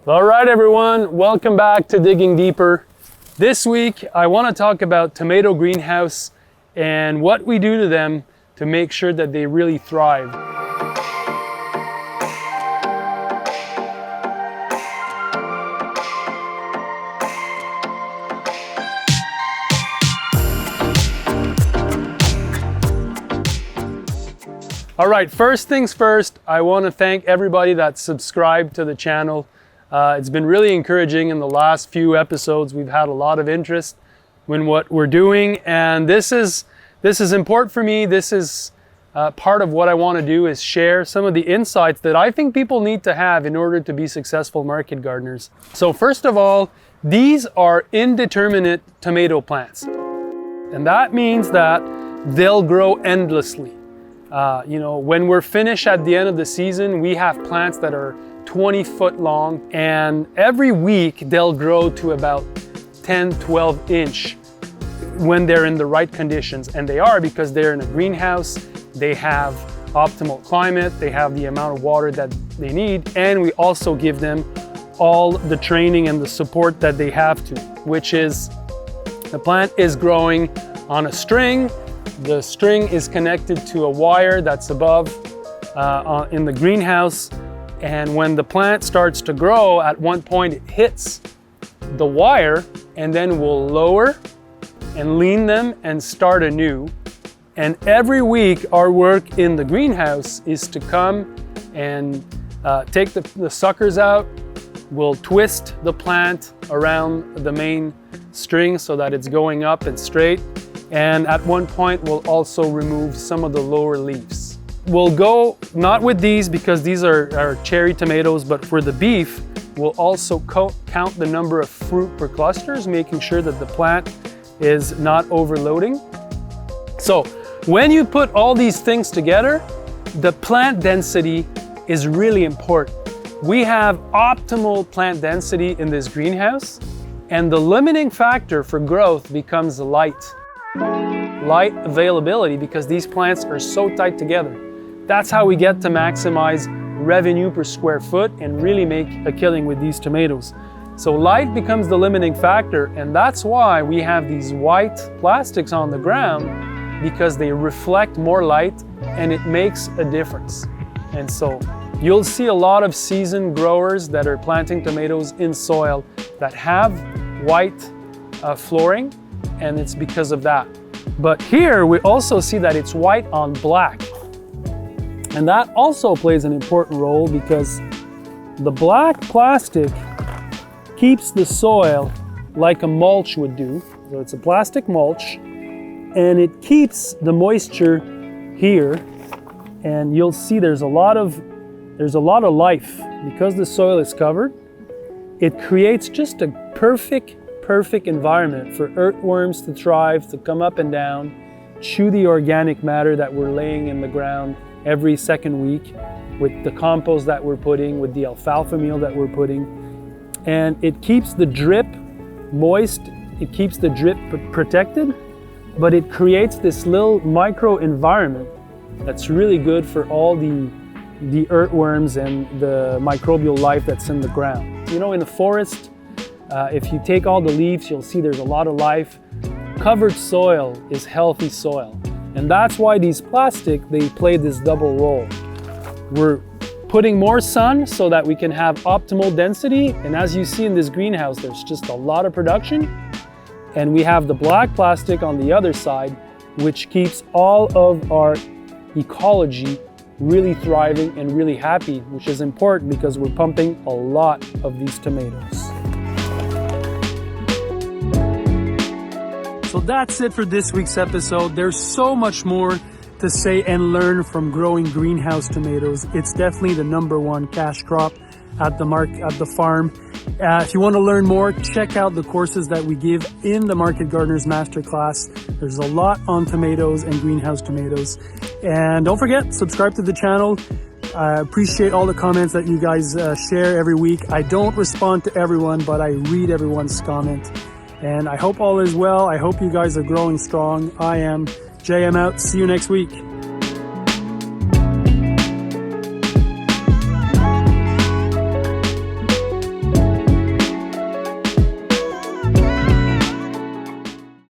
All right, everyone, welcome back to Digging Deeper. This week, I want to talk about tomato greenhouse and what we do to them to make sure that they really thrive. All right, first things first, I want to thank everybody that subscribed to the channel. It's been really encouraging in the last few episodes. We've had a lot of interest in what we're doing, and this is important for me. This is part of what I want to do, is share some of the insights that I think people need to have in order to be successful market gardeners. So first of all, these are indeterminate tomato plants, and that means that they'll grow endlessly. When we're finished at the end of the season, we have plants that are 20 foot long, and every week they'll grow to about 10-12 inch when they're in the right conditions. And they are, because they're in a greenhouse, they have optimal climate, they have the amount of water that they need, and we also give them all the training and the support that they have to, which is the plant is growing on a string. The string is connected to a wire that's above in the greenhouse. And when the plant starts to grow, at one point it hits the wire, and then we'll lower and lean them and start anew. And every week our work in the greenhouse is to come and take the suckers out. We'll twist the plant around the main string so that it's going up and straight. And at one point we'll also remove some of the lower leaves. We'll go not with these, because these are cherry tomatoes, but for the beef, we'll also count the number of fruit per clusters, making sure that the plant is not overloading. So when you put all these things together, the plant density is really important. We have optimal plant density in this greenhouse, and the limiting factor for growth becomes light availability, because these plants are so tight together. That's how we get to maximize revenue per square foot and really make a killing with these tomatoes. So light becomes the limiting factor, and that's why we have these white plastics on the ground, because they reflect more light and it makes a difference. And so you'll see a lot of seasoned growers that are planting tomatoes in soil that have white flooring, and it's because of that. But here we also see that it's white on black. And that also plays an important role, because the black plastic keeps the soil like a mulch would do. So it's a plastic mulch, and it keeps the moisture here. And you'll see there's a lot of life. Because the soil is covered, it creates just a perfect environment for earthworms to thrive, to come up and down, chew the organic matter that we're laying in the ground every second week with the compost that we're putting, with the alfalfa meal that we're putting. And it keeps the drip moist, it keeps the drip protected, but it creates this little micro environment that's really good for all the earthworms and the microbial life that's in the ground. You know, in the forest, if you take all the leaves, you'll see there's a lot of life. Covered soil is healthy soil. And that's why these plastic, they play this double role. We're putting more sun so that we can have optimal density. And as you see in this greenhouse, there's just a lot of production. And we have the black plastic on the other side, which keeps all of our ecology really thriving and really happy, which is important because we're pumping a lot of these tomatoes. So that's it for this week's episode. There's so much more to say and learn from growing greenhouse tomatoes. It's definitely the #1 cash crop at the farm. If you want to learn more, check out the courses that we give in the Market Gardeners Masterclass. There's a lot on tomatoes and greenhouse tomatoes. And don't forget, subscribe to the channel. I appreciate all the comments that you guys share every week. I don't respond to everyone, but I read everyone's comment. And I hope all is well. I hope you guys are growing strong. I am. Jay, I'm out. See you next week.